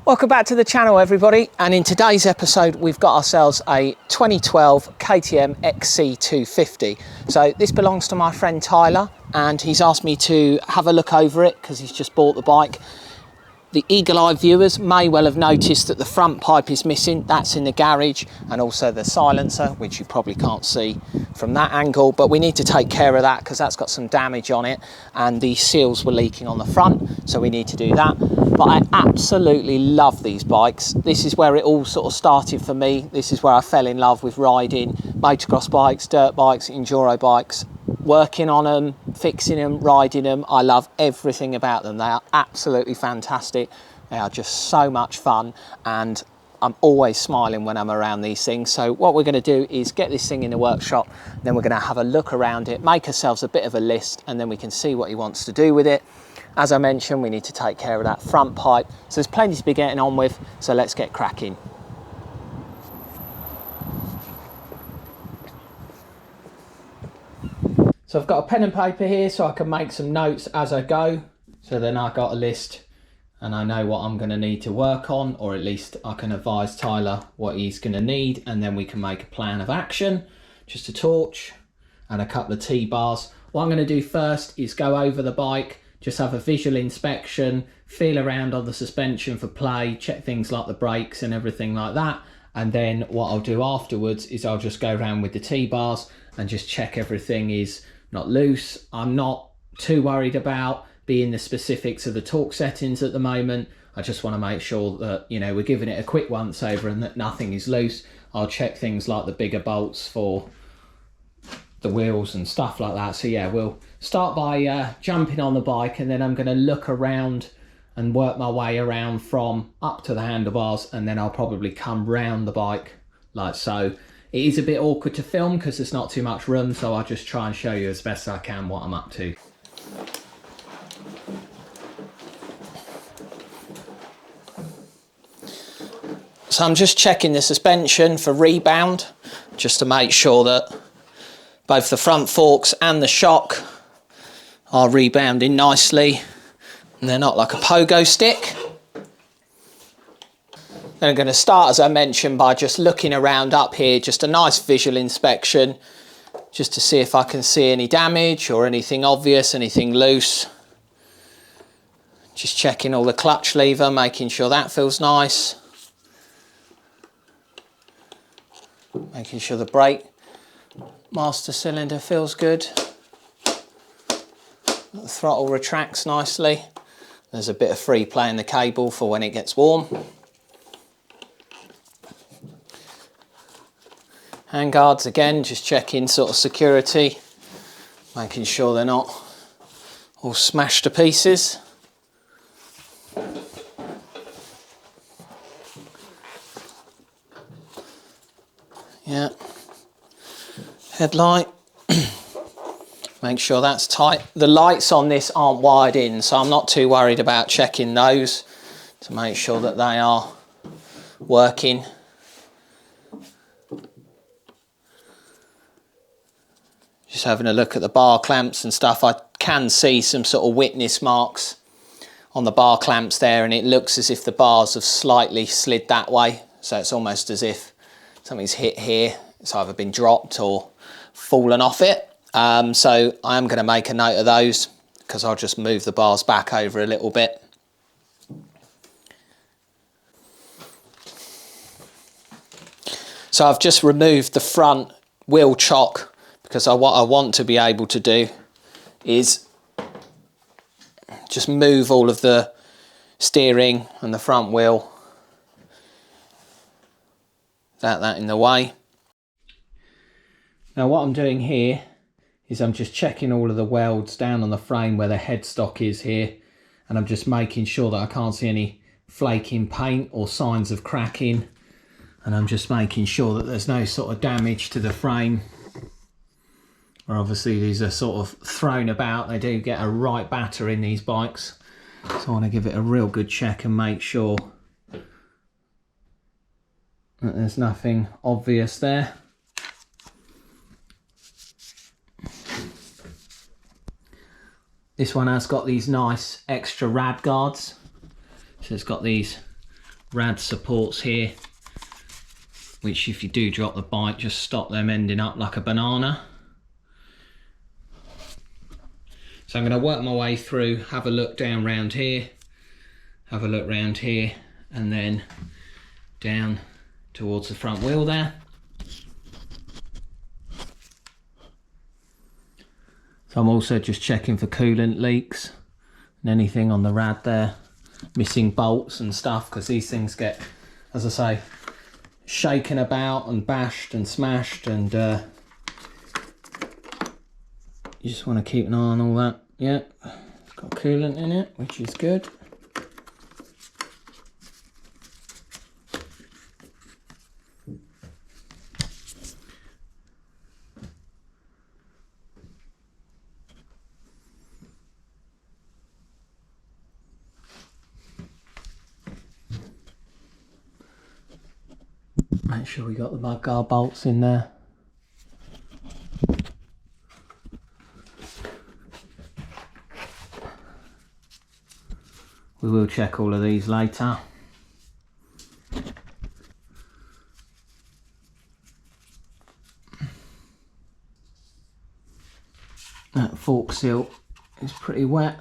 Welcome back to the channel, everybody, and in today's episode we've got ourselves a 2012 KTM XC250. So this belongs to my friend Tyler, and he's asked me to have a look over it because he's just bought the bike. The eagle-eyed viewers may well have noticed that the front pipe is missing. That's in the garage, and also the silencer, which you probably can't see from that angle, but we need to take care of that because that's got some damage on it and the seals were leaking on the front, so we need to do that. But I absolutely love these bikes. This is where it all sort of started for me. This is where I fell in love with riding motocross bikes, dirt bikes, enduro bikes. Working on them, fixing them, riding them. I love everything about them. They are absolutely fantastic. They are just so much fun, and I'm always smiling when I'm around these things. So what we're going to do is get this thing in the workshop, then we're going to have a look around it, make ourselves a bit of a list, and then we can see what he wants to do with it. As I mentioned, we need to take care of that front pipe. So there's plenty to be getting on with, so let's get cracking. So I've got a pen and paper here so I can make some notes as I go. So then I've got a list and I know what I'm going to need to work on, or at least I can advise Tyler what he's going to need, and then we can make a plan of action. Just a torch and a couple of T-bars. What I'm going to do first is go over the bike, just have a visual inspection, feel around on the suspension for play, check things like the brakes and everything like that. And then what I'll do afterwards is I'll just go around with the T-bars and just check everything is not loose. I'm not too worried about being the specifics of the torque settings at the moment. I just want to make sure that, you know, we're giving it a quick once over and that nothing is loose. I'll check things like the bigger bolts for the wheels and stuff like that. So yeah, we'll start by jumping on the bike, and then I'm going to look around and work my way around from up to the handlebars, and then I'll probably come round the bike like so. It is a bit awkward to film because there's not too much room, so I'll just try and show you as best I can what I'm up to. So I'm just checking the suspension for rebound, just to make sure that both the front forks and the shock are rebounding nicely and they're not like a pogo stick. I'm going to start, as I mentioned, by just looking around up here, just a nice visual inspection, just to see if I can see any damage or anything obvious, anything loose. Just checking all the clutch lever, making sure that feels nice. Making sure the brake master cylinder feels good. The throttle retracts nicely. There's a bit of free play in the cable for when it gets warm. Handguards, again, just checking sort of security, making sure they're not all smashed to pieces. Yeah. Headlight. Make sure that's tight. The lights on this aren't wired in, so I'm not too worried about checking those to make sure that they are working. Just having a look at the bar clamps and stuff. I can see some sort of witness marks on the bar clamps there, and it looks as if the bars have slightly slid that way. So it's almost as if something's hit here. It's either been dropped or fallen off it. So I am going to make a note of those because I'll just move the bars back over a little bit. So I've just removed the front wheel chock because what I want to be able to do is just move all of the steering and the front wheel without that in the way. Now what I'm doing here is I'm just checking all of the welds down on the frame where the headstock is here, and I'm just making sure that I can't see any flaking paint or signs of cracking, and I'm just making sure that there's no sort of damage to the frame. Or obviously these are sort of thrown about, they do get a right batter in these bikes, so I want to give it a real good check and make sure that there's nothing obvious there. This one has got these nice extra rad guards, so it's got these rad supports here, which if you do drop the bike, just stop them ending up like a banana. So I'm going to work my way through, have a look down round here, have a look round here, and then down towards the front wheel there. So I'm also just checking for coolant leaks and anything on the rad there, missing bolts and stuff, because these things get, as I say, shaken about and bashed and smashed, and you just want to keep an eye on all that. Yeah, it's got coolant in it, which is good. Make sure we got the mudguard bolts in there. We will check all of these later. That fork seal is pretty wet.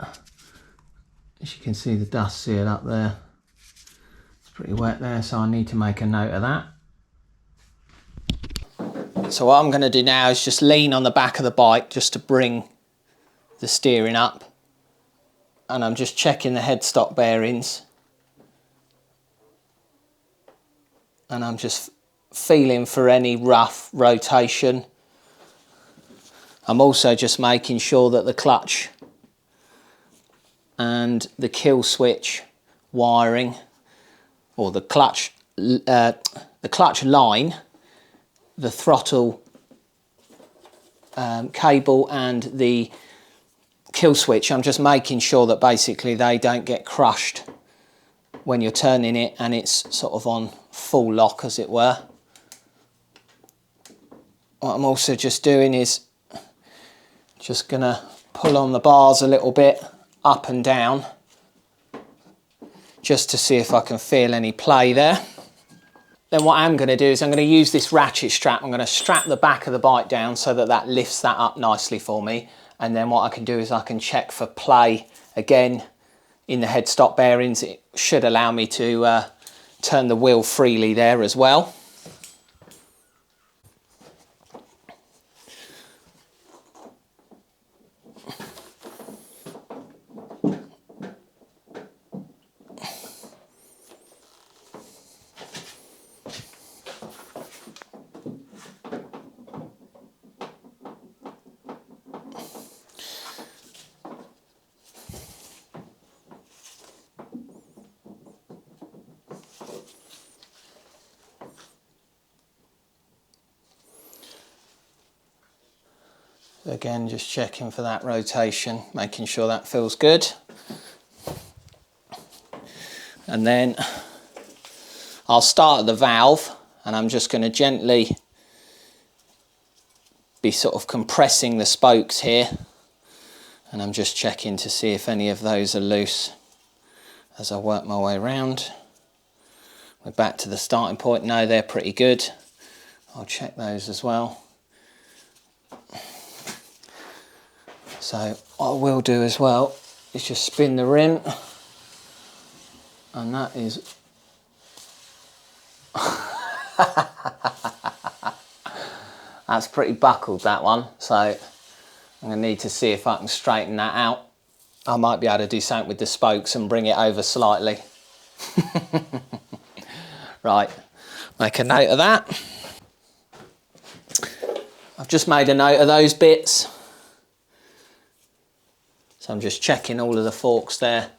As you can see, the dust seal up there. It's pretty wet there, so I need to make a note of that. So what I'm going to do now is just lean on the back of the bike just to bring the steering up. And I'm just checking the headstock bearings. And I'm just feeling for any rough rotation. I'm also just making sure that the clutch and the kill switch wiring, or the clutch line, the throttle cable and the kill switch, I'm just making sure that basically they don't get crushed when you're turning it and it's sort of on full lock, as it were. What I'm also just doing is just gonna pull on the bars a little bit up and down just to see if I can feel any play there. Then what I'm going to do is I'm going to use this ratchet strap. I'm going to strap the back of the bike down so that that lifts that up nicely for me. And then what I can do is I can check for play again in the headstock bearings. It should allow me to turn the wheel freely there as well. Again, just checking for that rotation, making sure that feels good. And then I'll start at the valve, and I'm just going to gently be sort of compressing the spokes here. And I'm just checking to see if any of those are loose as I work my way around. We're back to the starting point. No, they're pretty good. I'll check those as well. So what I will do as well is just spin the rim, and that is that's pretty buckled, that one, so I'm going to need to see if I can straighten that out. I might be able to do something with the spokes and bring it over slightly. Right, make a note of that. I've just made a note of those bits. So I'm just checking all of the forks there.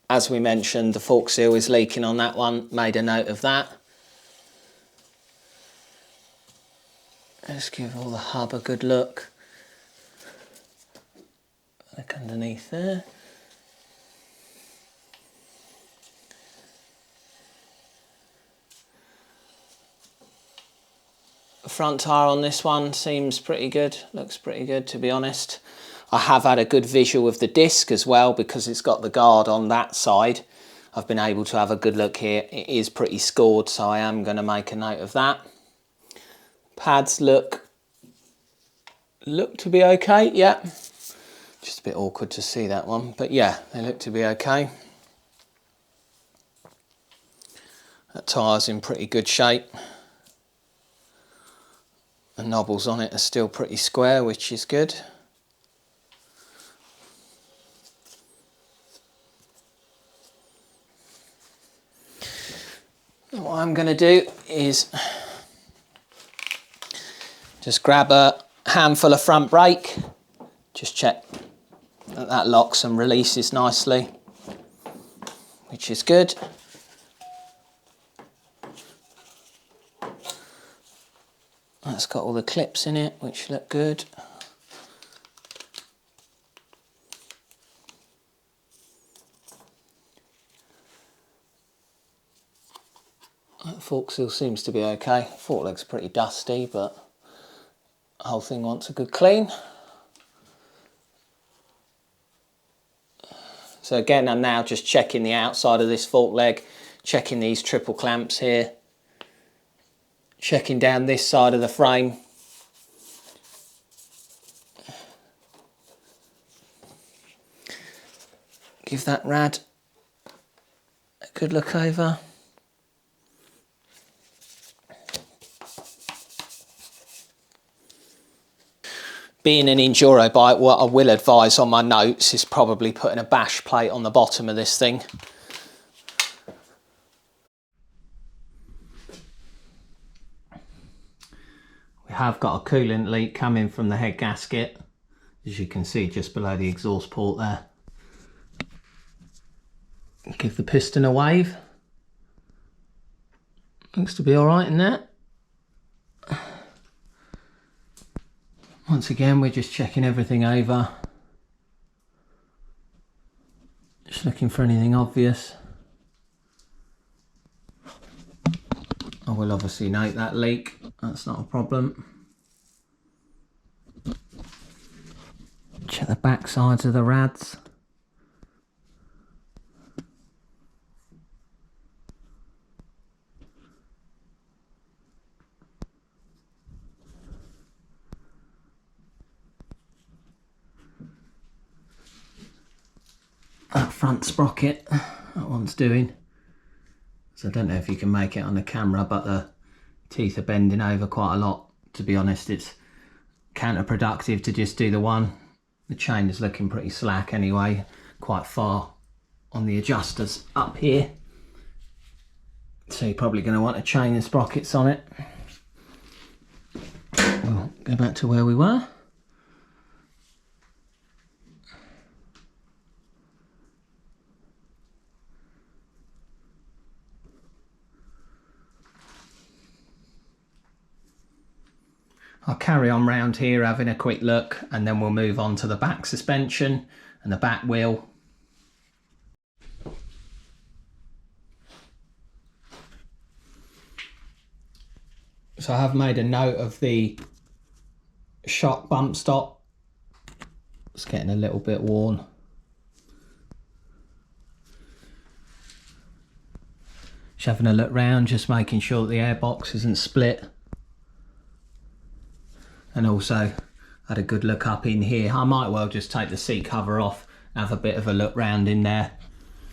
As we mentioned, the fork seal is leaking on that one. Made a note of that. Let's give all the hub a good look. Look underneath there. The front tyre on this one seems pretty good, looks pretty good, to be honest. I have had a good visual of the disc as well, because it's got the guard on that side. I've been able to have a good look here. It is pretty scored, so I am going to make a note of that. Pads look to be okay, yeah. Just a bit awkward to see that one, but yeah, they look to be okay. That tyre's in pretty good shape. The knobbles on it are still pretty square, which is good. What I'm going to do is just grab a handful of front brake, just check that that locks and releases nicely, which is good. That's got all the clips in it, which look good. That fork seal seems to be okay. Fork leg's pretty dusty, but the whole thing wants a good clean. So again, I'm now just checking the outside of this fork leg, checking these triple clamps here, checking down this side of the frame. Give that rad a good look over. Being an Enduro bike, what I will advise on my notes is probably putting a bash plate on the bottom of this thing. We have got a coolant leak coming from the head gasket, as you can see just below the exhaust port there. Give the piston a wave. Looks to be all right in that. Once again, we're just checking everything over. Just looking for anything obvious. I will obviously note that leak, that's not a problem. Check the back sides of the rads. That front sprocket, that one's doing. So I don't know if you can make it on the camera, but the teeth are bending over quite a lot. To be honest, it's counterproductive to just do the one. The chain is looking pretty slack anyway, quite far on the adjusters up here. So you're probably going to want to chain the sprockets on it. We'll go back to where we were. I'll carry on round here having a quick look, and then we'll move on to the back suspension and the back wheel. So I have made a note of the shock bump stop. It's getting a little bit worn. Just having a look round, just making sure that the airbox isn't split. And also had a good look up in here. I might well just take the seat cover off, have a bit of a look round in there.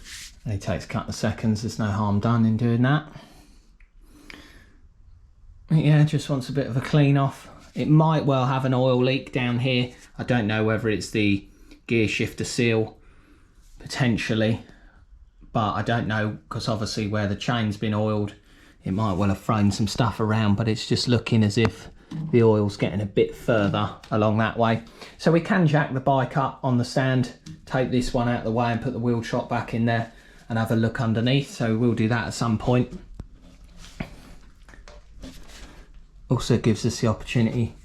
It only takes a couple of seconds, there's no harm done in doing that. Yeah, just wants a bit of a clean off. It might well have an oil leak down here. I don't know whether it's the gear shifter seal, potentially, but I don't know, because obviously where the chain's been oiled, it might well have thrown some stuff around, but it's just looking as if the oil's getting a bit further along that way. So we can jack the bike up on the stand, take this one out of the way and put the wheel shot back in there and have a look underneath. So we'll do that at some point. Also gives us the opportunity,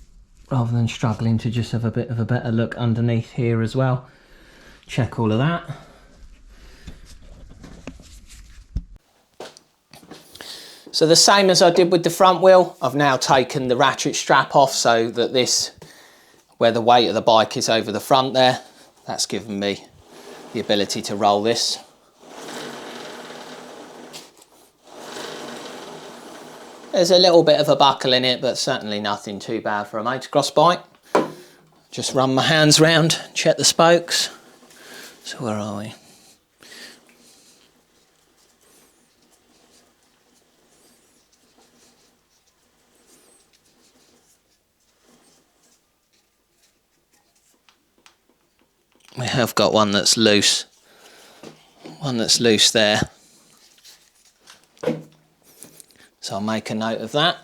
rather than struggling, to just have a bit of a better look underneath here as well. Check all of that. So the same as I did with the front wheel, I've now taken the ratchet strap off so that this where the weight of the bike is over the front there. That's given me the ability to roll this. There's a little bit of a buckle in it, but certainly nothing too bad for a motocross bike. Just run my hands round, check the spokes. So where are we? We have got one that's loose. One that's loose there. So I'll make a note of that.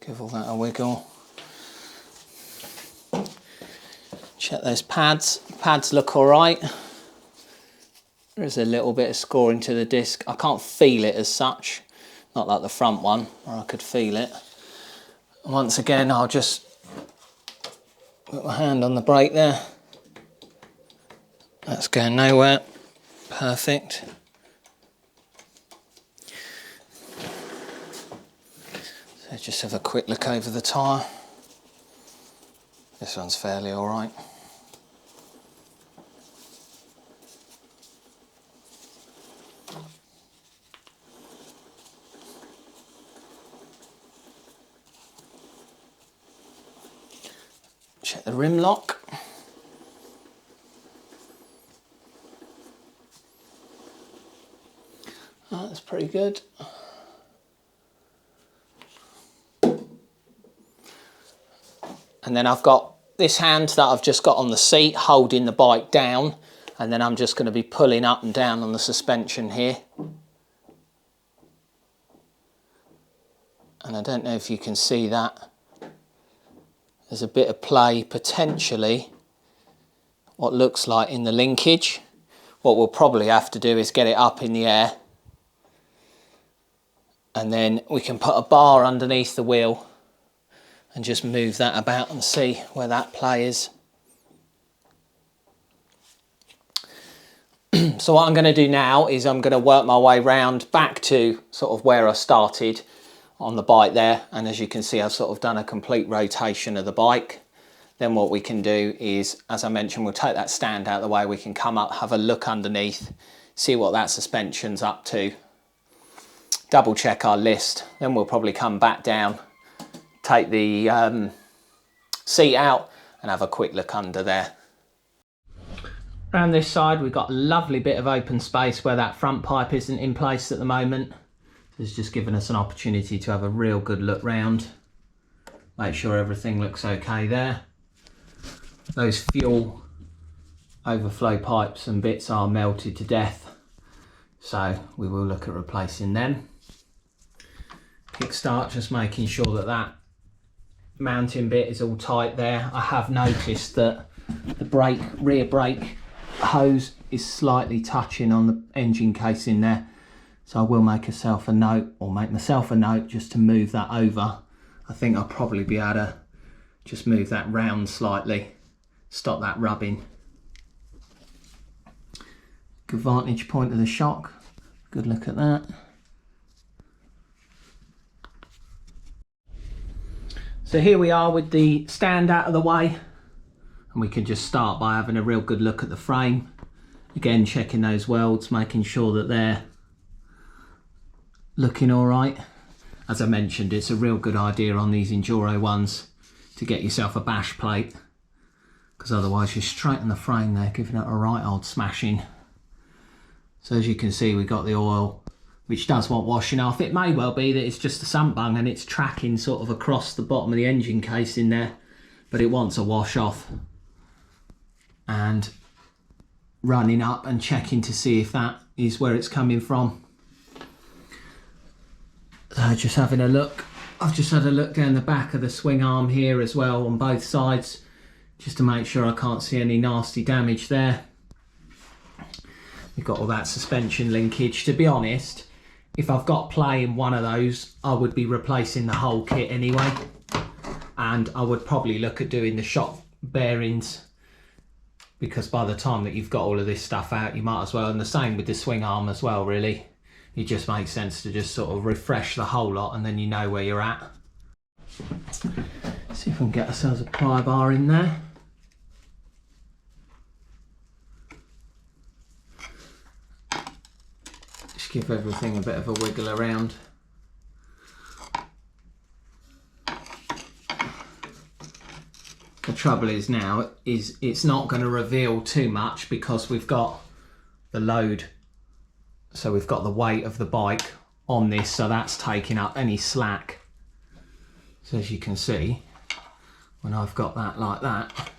Give all that a wiggle. Check those pads. Pads look all right. There's a little bit of scoring to the disc. I can't feel it as such. Not like the front one, where I could feel it. Once again, I'll just put my hand on the brake there. That's going nowhere. Perfect. So just have a quick look over the tyre. This one's fairly all right. Check the rim lock. Oh, that's pretty good. And then I've got this hand that I've just got on the seat holding the bike down, and then I'm just going to be pulling up and down on the suspension here. And I don't know if you can see that. There's a bit of play potentially, what looks like in the linkage. What we'll probably have to do is get it up in the air, and then we can put a bar underneath the wheel and just move that about and see where that play is. So what I'm going to do now is I'm going to work my way round back to sort of where I started on the bike there, and as you can see I've sort of done a complete rotation of the bike. Then what we can do is, as I mentioned, we'll take that stand out of the way, we can come up, have a look underneath, see what that suspension's up to, double check our list, then we'll probably come back down, take the seat out and have a quick look under there. Around this side we've got a lovely bit of open space where that front pipe isn't in place at the moment. It's just given us an opportunity to have a real good look round, make sure everything looks okay there. Those fuel overflow pipes and bits are melted to death, so we will look at replacing them. Kickstart, just making sure that that mounting bit is all tight there. I have noticed that the rear brake hose is slightly touching on the engine casing there, so I will make myself a note just to move that over. I think I'll probably be able to just move that round slightly, stop that rubbing. Good vantage point of the shock, good look at that. So here we are with the stand out of the way, and we can just start by having a real good look at the frame. Again, checking those welds, making sure that they're looking all right. As I mentioned, it's a real good idea on these Enduro ones to get yourself a bash plate, because otherwise you're straight on the frame there, giving it a right old smashing. So as you can see, we've got the oil, which does want washing off. It may well be that it's just a sump bung and it's tracking sort of across the bottom of the engine case in there, but it wants a wash off. And running up and checking to see if that is where it's coming from. So just having a look, I've just had a look down the back of the swing arm here as well on both sides, just to make sure I can't see any nasty damage there. We've got all that suspension linkage. To be honest, if I've got play in one of those, I would be replacing the whole kit anyway, and I would probably look at doing the shock bearings because by the time that you've got all of this stuff out, you might as well, and the same with the swing arm as well, really. It just makes sense to just sort of refresh the whole lot, and then you know where you're at. See if we can get ourselves a pry bar in there. Just give everything a bit of a wiggle around. The trouble is now is it's not going to reveal too much because we've got the load, so we've got the weight of the bike on this, so that's taking up any slack. So as you can see, when I've got that like that,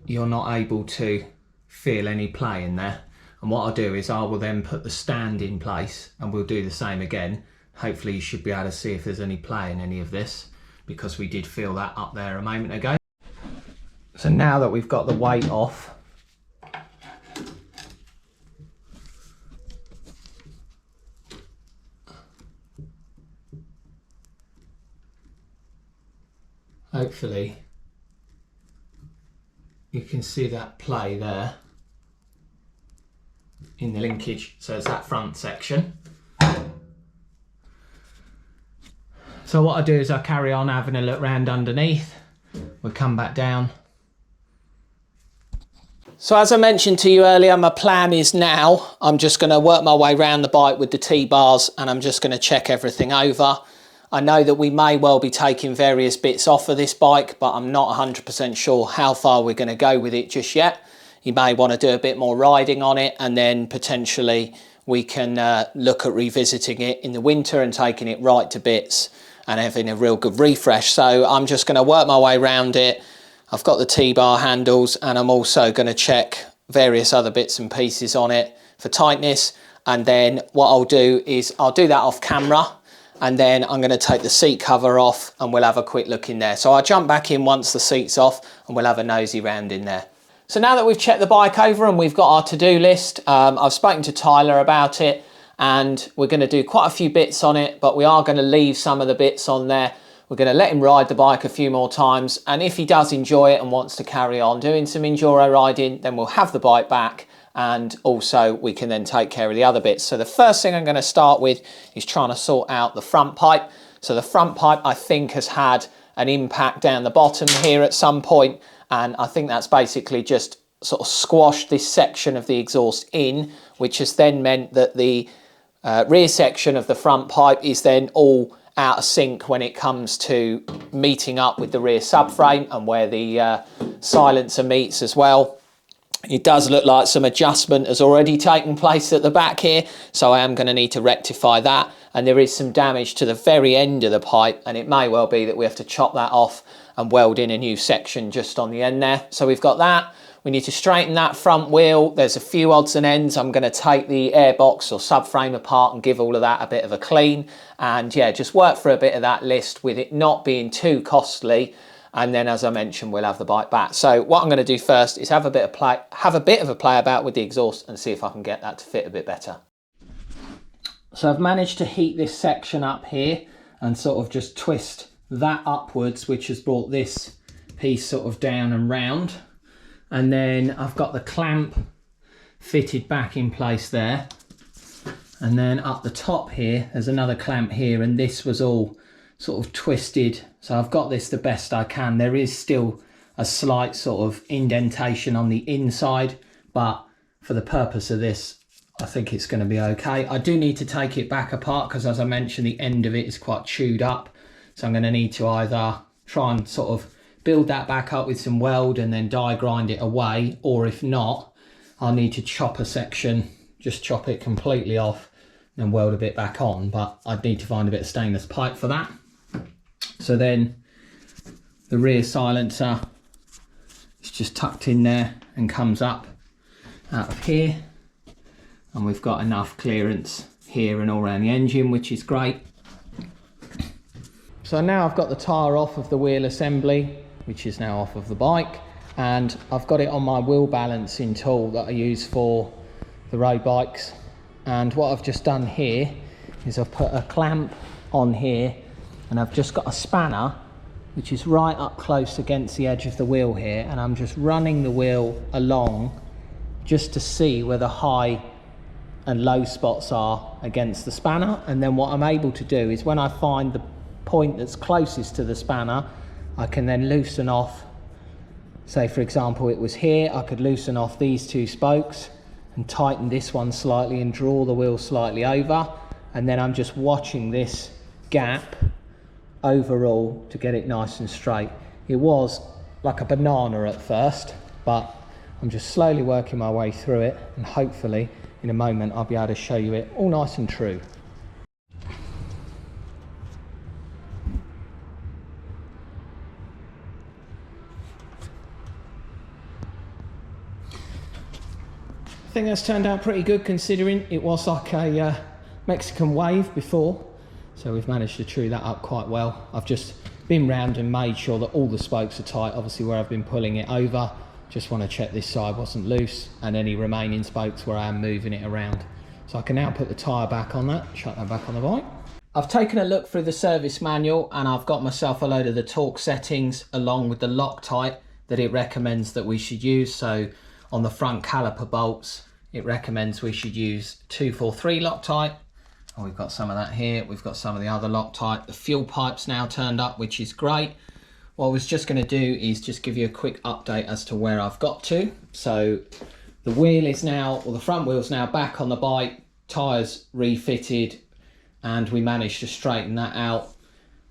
you're not able to feel any play in there. And what I'll do is I will then put the stand in place, and we'll do the same again. Hopefully you should be able to see if there's any play in any of this, because we did feel that up there a moment ago. So now that we've got the weight off, hopefully you can see that play there in the linkage. So it's that front section. So what I do is I carry on having a look round underneath. We'll come back down. So as I mentioned to you earlier, my plan is now I'm just going to work my way around the bike with the T-bars, and I'm just going to check everything over. I know that we may well be taking various bits off of this bike, but I'm not 100% sure how far we're going to go with it just yet. You may want to do a bit more riding on it, and then potentially we can look at revisiting it in the winter and taking it right to bits and having a real good refresh. So I'm just going to work my way around it. I've got the T-bar handles, and I'm also going to check various other bits and pieces on it for tightness. And then what I'll do is I'll do that off camera, and then I'm going to take the seat cover off and we'll have a quick look in there. So I'll jump back in once the seat's off and we'll have a nosy round in there. So now that we've checked the bike over and we've got our to-do list, I've spoken to Tyler about it, and we're going to do quite a few bits on it, but we are going to leave some of the bits on there. We're going to let him ride the bike a few more times, and if he does enjoy it and wants to carry on doing some enduro riding, then we'll have the bike back, and also we can then take care of the other bits. So the first thing I'm going to start with is trying to sort out the front pipe. So the front pipe, I think, has had an impact down the bottom here at some point, and I think that's basically just sort of squashed this section of the exhaust in, which has then meant that the rear section of the front pipe is then all out of sync when it comes to meeting up with the rear subframe and where the silencer meets as well. It does look like some adjustment has already taken place at the back here, so I am going to need to rectify that. And there is some damage to the very end of the pipe, and it may well be that we have to chop that off and weld in a new section just on the end there. So we've got that. We need to straighten that front wheel. There's a few odds and ends. I'm going to take the airbox or subframe apart and give all of that a bit of a clean. And yeah, just work for a bit of that list with it not being too costly. And then, as I mentioned, we'll have the bike back. So what I'm going to do first is have a bit of a play about with the exhaust and see if I can get that to fit a bit better. So I've managed to heat this section up here and sort of just twist that upwards, which has brought this piece sort of down and round. And then I've got the clamp fitted back in place there. And then up the top here, there's another clamp here, and this was all sort of twisted. So I've got this the best I can. There is still a slight sort of indentation on the inside, but for the purpose of this, I think it's going to be okay. I do need to take it back apart because, as I mentioned, the end of it is quite chewed up. So I'm going to need to either try and sort of build that back up with some weld and then die grind it away, or if not, I'll need to chop a section, just chop it completely off and weld a bit back on, but I'd need to find a bit of stainless pipe for that. So then the rear silencer is just tucked in there and comes up out of here, and we've got enough clearance here and all around the engine, which is great. So now I've got the tyre off of the wheel assembly, which is now off of the bike, and I've got it on my wheel balancing tool that I use for the road bikes. And what I've just done here is I've put a clamp on here, and I've just got a spanner which is right up close against the edge of the wheel here, and I'm just running the wheel along just to see where the high and low spots are against the spanner. And then what I'm able to do is when I find the point that's closest to the spanner, I can then loosen off, say for example it was here, I could loosen off these two spokes and tighten this one slightly and draw the wheel slightly over, and then I'm just watching this gap overall to get it nice and straight. It was like a banana at first, but I'm just slowly working my way through it, and hopefully in a moment I'll be able to show you it all nice and true. I think that's turned out pretty good considering it was like a Mexican wave before, so we've managed to true that up quite well. I've just been round and made sure that all the spokes are tight, obviously where I've been pulling it over. Just want to check this side wasn't loose, and any remaining spokes where I am moving it around. So I can now put the tyre back on that, chuck that back on the bike. I've taken a look through the service manual and I've got myself a load of the torque settings along with the Loctite that it recommends that we should use. So on the front caliper bolts, it recommends we should use 243 Loctite. And we've got some of that here. We've got some of the other Loctite. The fuel pipe's now turned up, which is great. What I was just going to do is just give you a quick update as to where I've got to. So the wheel is now, or the front wheel's now back on the bike, tyres refitted, and we managed to straighten that out.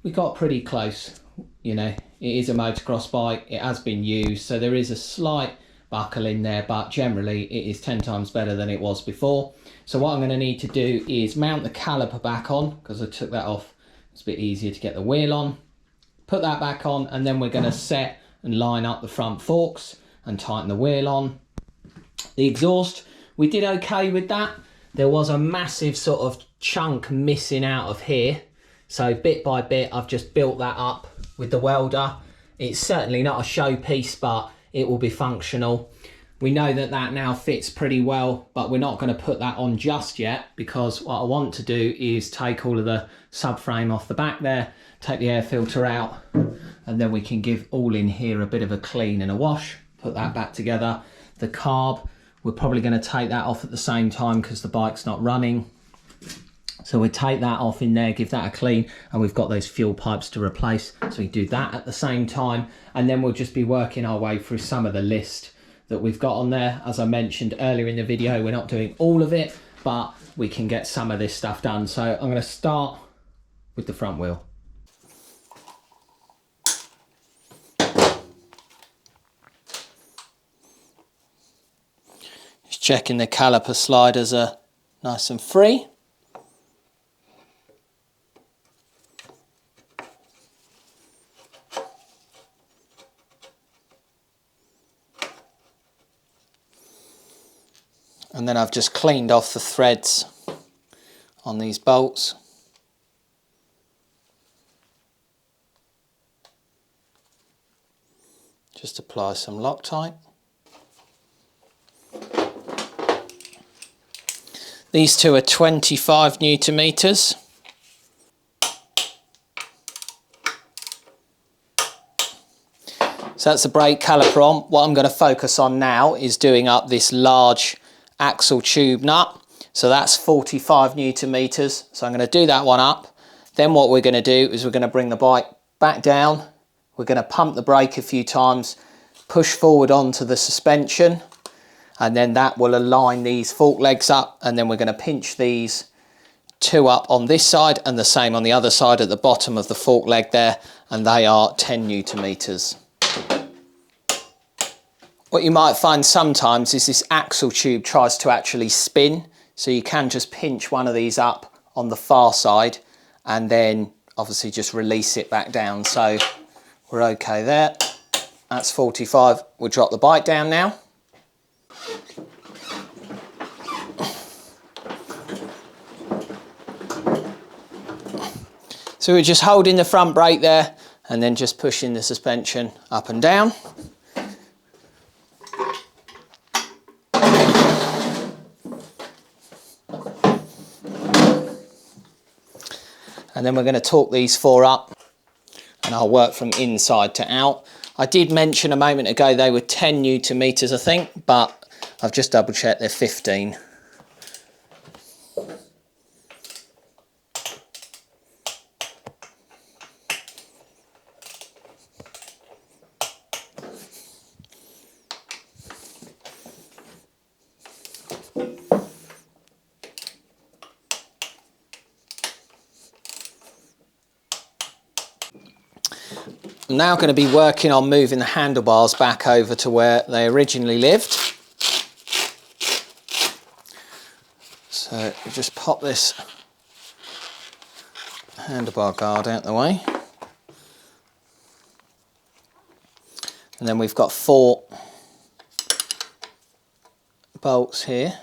We got pretty close. You know, it is a motocross bike, it has been used, so there is a slight buckle in there, but generally it is 10 times better than it was before. So what I'm going to need to do is mount the caliper back on, because I took that off. It's a bit easier to get the wheel on. Put that back on, and then we're going to set and line up the front forks and tighten the wheel on. The exhaust, we did okay with that. There was a massive sort of chunk missing out of here, so bit by bit I've just built that up with the welder. It's certainly not a showpiece, but it will be functional. We know that that now fits pretty well, but we're not going to put that on just yet, because what I want to do is take all of the subframe off the back there, take the air filter out, and then we can give all in here a bit of a clean and a wash, put that back together. The carb, we're probably going to take that off at the same time because the bike's not running. So we take that off in there, give that a clean, and we've got those fuel pipes to replace. So we do that at the same time, and then we'll just be working our way through some of the list that we've got on there. As I mentioned earlier in the video, we're not doing all of it, but we can get some of this stuff done. So I'm going to start with the front wheel. Just checking the caliper sliders are nice and free. And then I've just cleaned off the threads on these bolts. Just apply some Loctite. These two are 25 Newton meters. So that's the brake caliper on. What I'm going to focus on now is doing up this large axle tube nut. So that's 45 Newton meters. So I'm going to do that one up. Then what we're going to do is we're going to bring the bike back down. We're going to pump the brake a few times, push forward onto the suspension, and then that will align these fork legs up, and then we're going to pinch these two up on this side and the same on the other side at the bottom of the fork leg there, and they are 10 Newton meters. What you might find sometimes is this axle tube tries to actually spin, so you can just pinch one of these up on the far side and then obviously just release it back down. So we're okay there. That's 45. We'll drop the bike down now. So we're just holding the front brake there and then just pushing the suspension up and down. And then we're going to torque these four up and I'll work from inside to out. I did mention a moment ago they were 10 Newton meters, I think, but I've just double checked, they're 15. I'm now going to be working on moving the handlebars back over to where they originally lived. So we just pop this handlebar guard out the way. And then we've got 4 bolts here.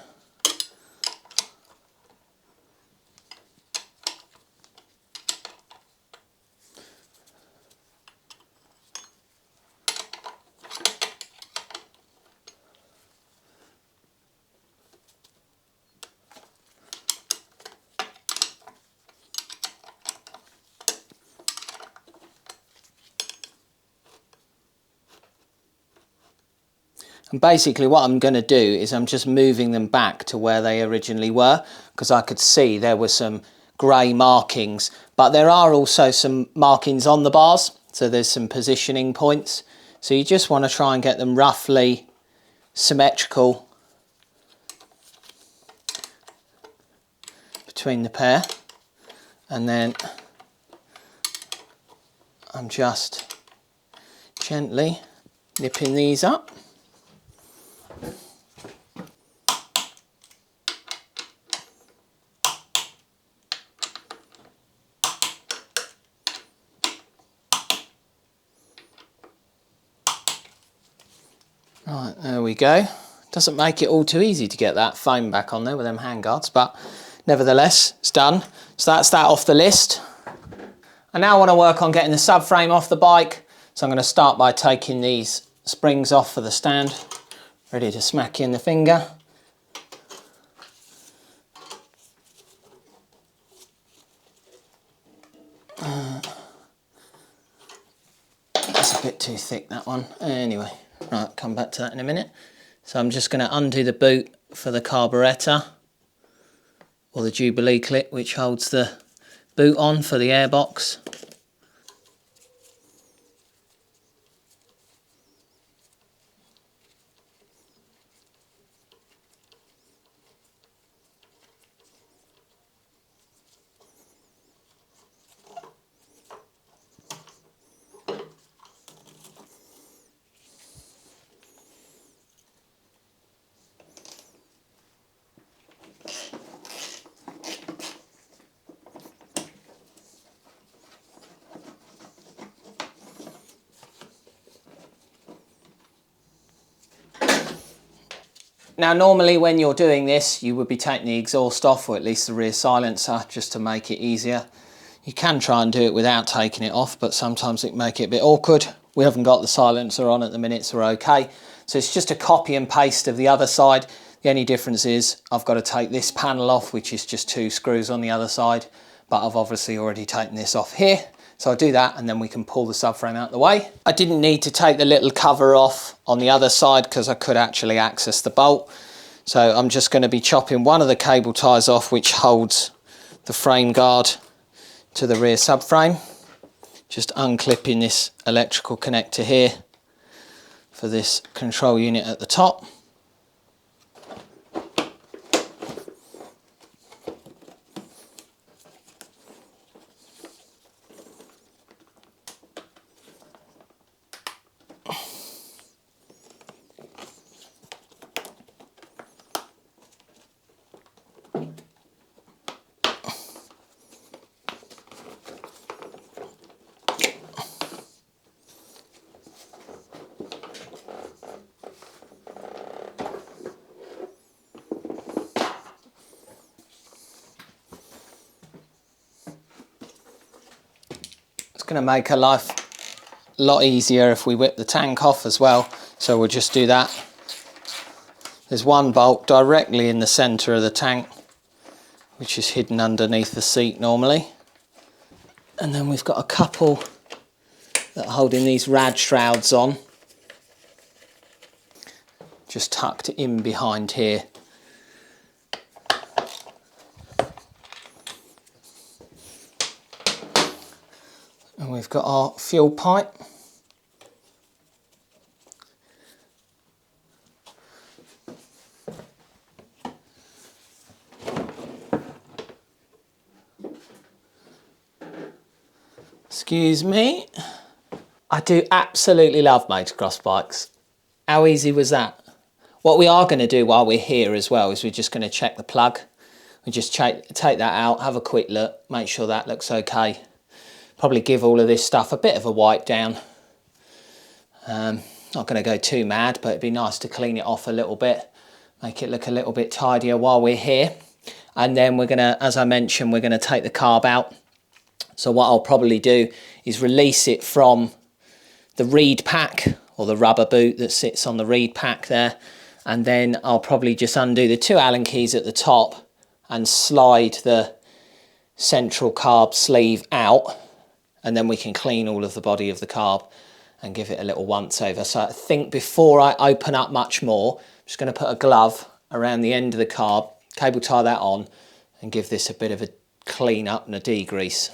And basically what I'm going to do is I'm just moving them back to where they originally were, because I could see there were some grey markings, but there are also some markings on the bars, so there's some positioning points. So you just want to try and get them roughly symmetrical between the pair, and then I'm just gently nipping these up. Right, there we go. Doesn't make it all too easy to get that foam back on there with them handguards, but nevertheless, it's done. So that's that off the list. I now want to work on getting the subframe off the bike. So I'm going to start by taking these springs off for the stand, ready to smack in the finger. That's a bit too thick, that one. Anyway. Right, come back to that in a minute. So I'm just going to undo the boot for the carburettor, or the Jubilee clip which holds the boot on for the airbox. Now normally when you're doing this you would be taking the exhaust off, or at least the rear silencer, just to make it easier. You can try and do it without taking it off, but sometimes it can make it a bit awkward. We haven't got the silencer on at the minute, so we're okay. So it's just a copy and paste of the other side. The only difference is I've got to take this panel off, which is just 2 screws on the other side, but I've obviously already taken this off here. So I'll do that and then we can pull the subframe out the way. I didn't need to take the little cover off on the other side because I could actually access the bolt. So I'm just going to be chopping one of the cable ties off which holds the frame guard to the rear subframe. Just unclipping this electrical connector here for this control unit at the top. It's going to make our life a lot easier if we whip the tank off as well, so we'll just do that. There's one bolt directly in the centre of the tank, which is hidden underneath the seat normally, and then we've got a couple that are holding these rad shrouds on. Just tucked in behind here. And we've got our fuel pipe. Excuse me. I do absolutely love motocross bikes. How easy was that? What we are going to do while we're here as well is we're just going to check the plug. We just take that out, have a quick look, make sure that looks okay. Probably give all of this stuff a bit of a wipe down. Not going to go too mad, but it'd be nice to clean it off a little bit, make it look a little bit tidier while we're here. And then we're going to, as I mentioned, we're going to take the carb out. So what I'll probably do is release it from the reed pack or the rubber boot that sits on the reed pack there. And then I'll probably just undo the 2 Allen keys at the top and slide the central carb sleeve out. And then we can clean all of the body of the carb and give it a little once over. So I think before I open up much more, I'm just going to put a glove around the end of the carb, cable tie that on, and give this a bit of a clean up and a degrease.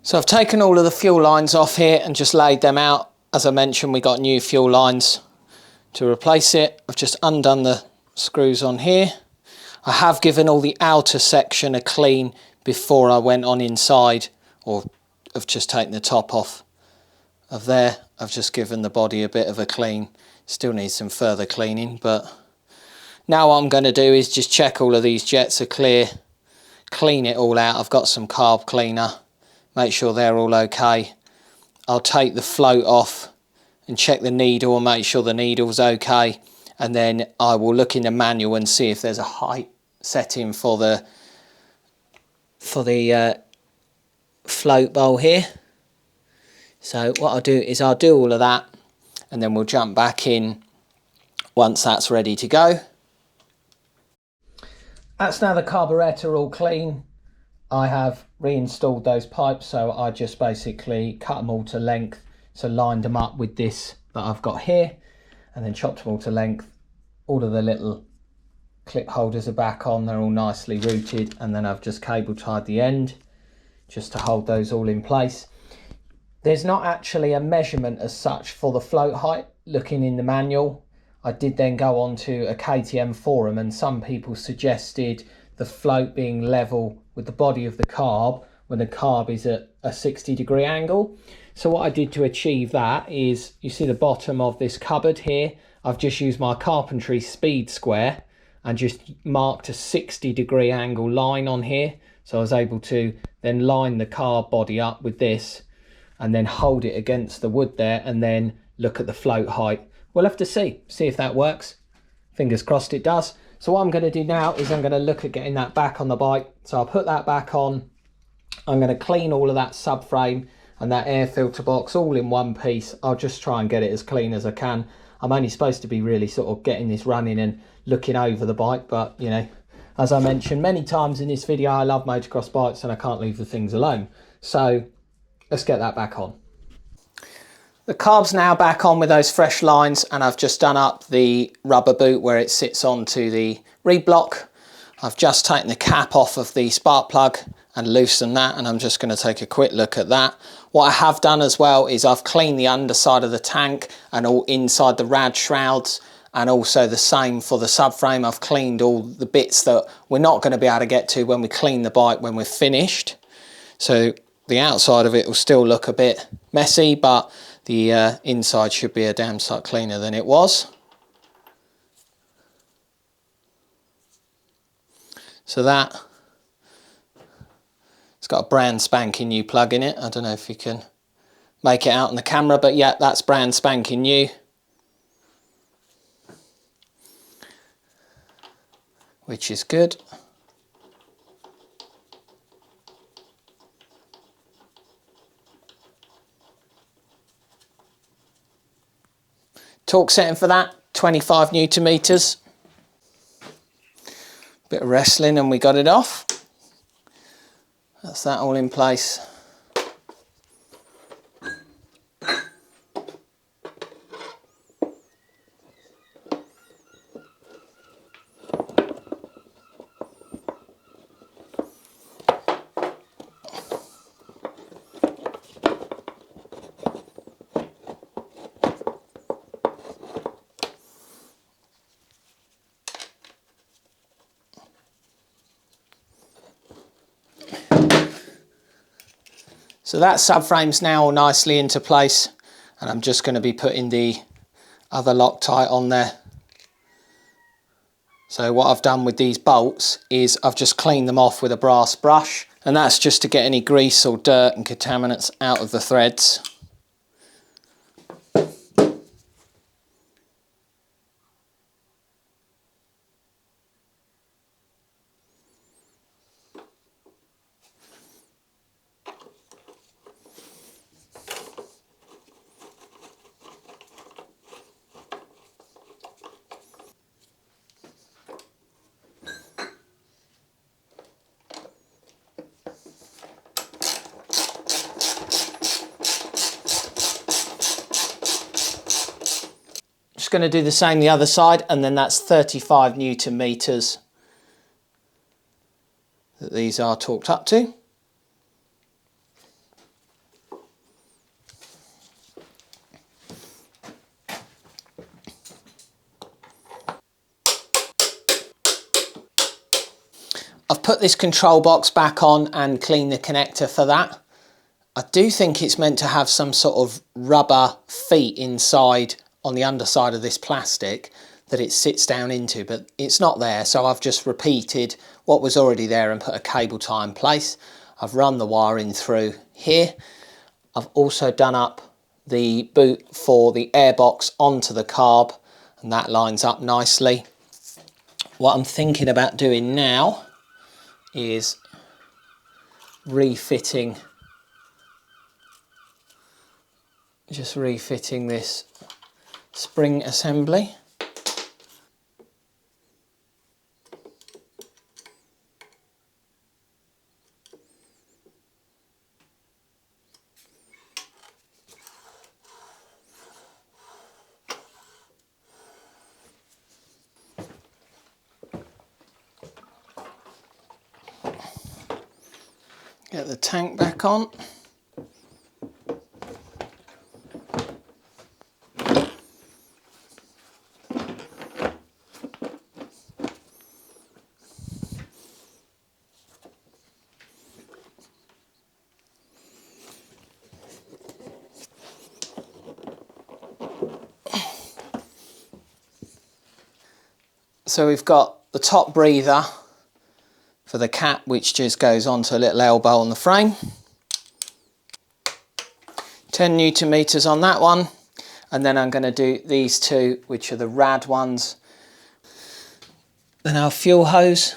So I've taken all of the fuel lines off here and just laid them out. As I mentioned, we got new fuel lines to replace it. I've just undone the screws on here. I have given all the outer section a clean before I went on inside, or I've just taken the top off of there. I've just given the body a bit of a clean. Still needs some further cleaning, but now what I'm going to do is just check all of these jets are clear, clean it all out. I've got some carb cleaner. Make sure they're all okay. I'll take the float off and check the needle and make sure the needle's okay. And then I will look in the manual and see if there's a height setting for the float bowl here. So what I'll do is I'll do all of that and then we'll jump back in once that's ready to go. That's now the carburetor all clean. I have reinstalled those pipes, so I just basically cut them all to length, so lined them up with this that I've got here and then chopped them all to length. All of the little clip holders are back on, they're all nicely routed, and then I've just cable tied the end just to hold those all in place. There's not actually a measurement as such for the float height looking in the manual. I did then go on to a KTM forum and some people suggested the float being level with the body of the carb when the carb is at a 60-degree angle. So what I did to achieve that is, you see the bottom of this cupboard here, I've just used my carpentry speed square and just marked a 60-degree angle line on here. So I was able to then line the carb body up with this and then hold it against the wood there and then look at the float height. We'll have to see if that works. Fingers crossed it does. So what I'm going to do now is I'm going to look at getting that back on the bike. So I'll put that back on. I'm going to clean all of that subframe and that air filter box all in one piece. I'll just try and get it as clean as I can. I'm only supposed to be really sort of getting this running and looking over the bike, but you know, as I mentioned many times in this video, I love motocross bikes and I can't leave the things alone. So let's get that back on. The carb's now back on with those fresh lines, and I've just done up the rubber boot where it sits onto the reed block. I've just taken the cap off of the spark plug and loosened that, and I'm just going to take a quick look at that. What I have done as well is I've cleaned the underside of the tank and all inside the rad shrouds, and also the same for the subframe. I've cleaned all the bits that we're not going to be able to get to when we clean the bike when we're finished. So the outside of it will still look a bit messy, but the inside should be a damn sight cleaner than it was. So that, it's got a brand spanking new plug in it. I don't know if you can make it out on the camera, but yeah, that's brand spanking new. Which is good. Torque setting for that, 25 Newton meters. Bit of wrestling and we got it off. That's that all in place. So that subframe's now all nicely into place, and I'm just going to be putting the other Loctite on there. So what I've done with these bolts is I've just cleaned them off with a brass brush, and that's just to get any grease or dirt and contaminants out of the threads. Going to do the same the other side, and then that's 35 Newton meters that these are torqued up to. I've put this control box back on and cleaned the connector for that. I do think it's meant to have some sort of rubber feet inside on the underside of this plastic that it sits down into, but it's not there, so I've just repeated what was already there and put a cable tie in place. I've run the wiring through here. I've also done up the boot for the airbox onto the carb, and that lines up nicely. What I'm thinking about doing now is refitting this spring assembly. Get the tank back on. So we've got the top breather for the cap, which just goes onto a little elbow on the frame. 10 Newton meters on that one. And then I'm going to do these two, which are the rad ones. Then our fuel hose.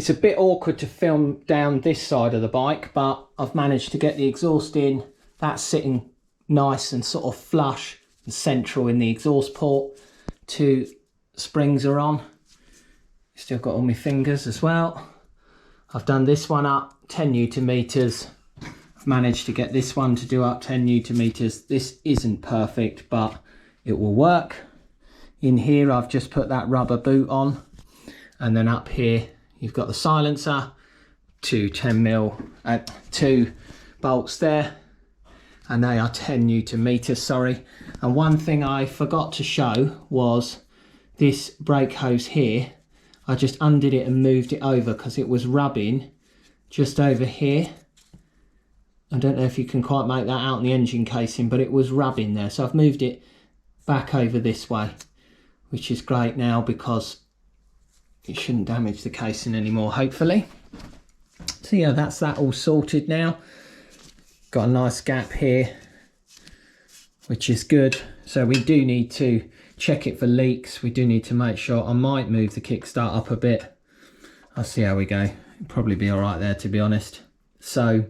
It's a bit awkward to film down this side of the bike, but I've managed to get the exhaust in. That's sitting nice and sort of flush and central in the exhaust port. 2 springs are on. Still got all my fingers as well. I've done this one up 10 Newton meters. I've managed to get this one to do up 10 Newton meters. This isn't perfect, but it will work. In here, I've just put that rubber boot on. And then up here, you've got the silencer, 2 bolts there. And they are 10 Newton meters, sorry. And one thing I forgot to show was this brake hose here. I just undid it and moved it over because it was rubbing just over here. I don't know if you can quite make that out in the engine casing, but it was rubbing there. So I've moved it back over this way, which is great now because it shouldn't damage the casing anymore, hopefully. So yeah, that's that all sorted now. Got a nice gap here, which is good. So we do need to check it for leaks. We do need to make sure. I might move the kickstart up a bit. I'll see how we go. It'll probably be all right there, to be honest. So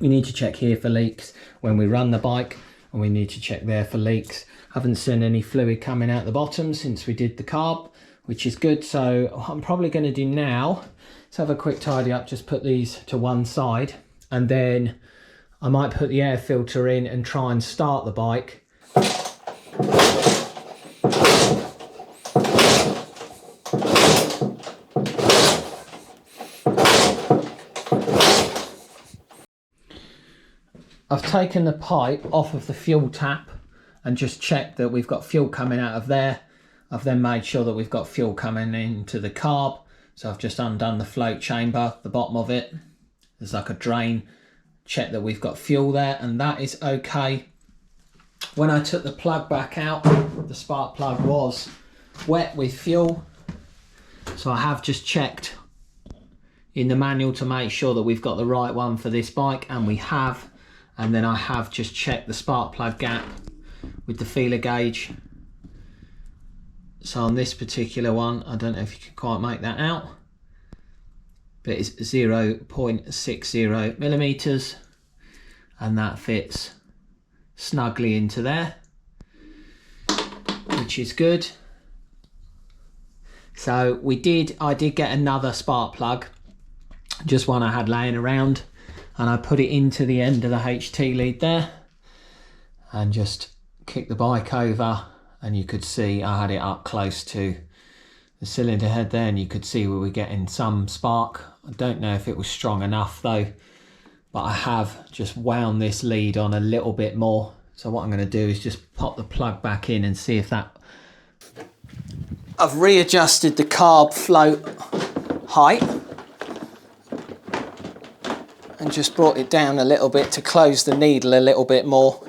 we need to check here for leaks when we run the bike, and we need to check there for leaks. Haven't seen any fluid coming out the bottom since we did the carb, which is good. So what I'm probably going to do now is have a quick tidy up, just put these to one side, and then I might put the air filter in and try and start the bike. I've taken the pipe off of the fuel tap and just checked that we've got fuel coming out of there. I've then made sure that we've got fuel coming into the carb. So I've just undone the float chamber, the bottom of it. There's like a drain. Check that we've got fuel there, and that is okay. When I took the plug back out, the spark plug was wet with fuel. So I have just checked in the manual to make sure that we've got the right one for this bike, and we have. And then I have just checked the spark plug gap with the feeler gauge. So on this particular one, I don't know if you can quite make that out, but it's 0.60 millimeters, and that fits snugly into there, which is good. So I did get another spark plug, just one I had laying around, and I put it into the end of the HT lead there and just kicked the bike over, and you could see I had it up close to the cylinder head there, and you could see we were getting some spark. I don't know if it was strong enough though, but I have just wound this lead on a little bit more. So what I'm going to do is just pop the plug back in and see if that... I've readjusted the carb float height and just brought it down a little bit to close the needle a little bit more.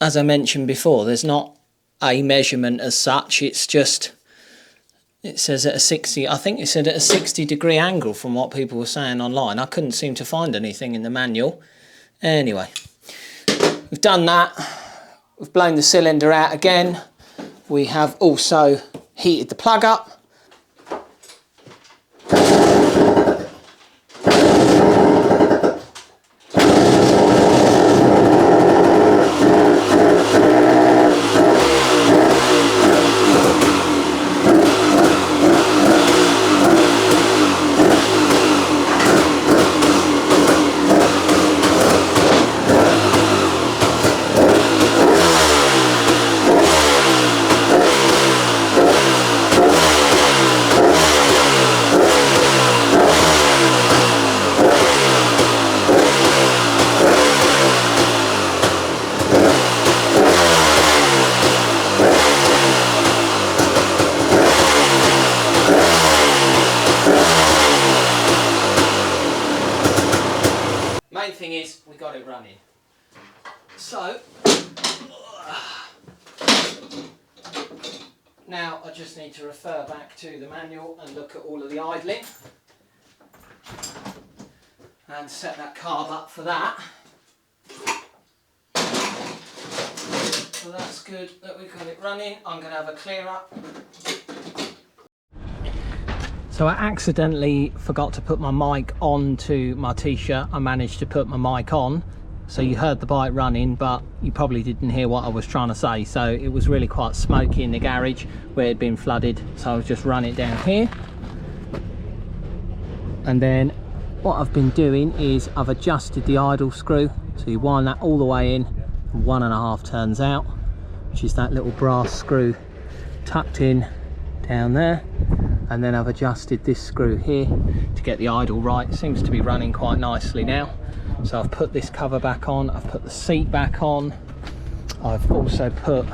As I mentioned before, there's not a measurement as such, it's just, it says at a 60, I think it said at a 60-degree angle from what people were saying online. I couldn't seem to find anything in the manual. Anyway, we've done that. We've blown the cylinder out again. We have also heated the plug up. Main thing is we got it running. So now I just need to refer back to the manual and look at all of the idling and set that carb up for that. So that's good that we've got it running. I'm going to have a clear up. So I accidentally forgot to put my mic onto my t-shirt. I managed to put my mic on, so you heard the bike running, but you probably didn't hear what I was trying to say. So it was really quite smoky in the garage where it had been flooded, so I was just running it down here. And then what I've been doing is I've adjusted the idle screw, so you wind that all the way in, 1.5 turns out, which is that little brass screw tucked in down there. And then I've adjusted this screw here to get the idle right. It seems to be running quite nicely now. So I've put this cover back on, I've put the seat back on, I've also put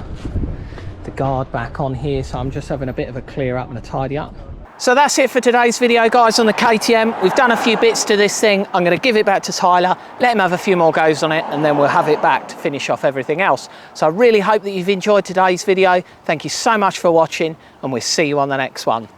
the guard back on here, so I'm just having a bit of a clear up and a tidy up. So that's it for today's video, guys, on the KTM. We've done a few bits to this thing. I'm going to give it back to Tyler, let him have a few more goes on it, and then we'll have it back to finish off everything else. So I really hope that you've enjoyed today's video. Thank you so much for watching, and we'll see you on the next one.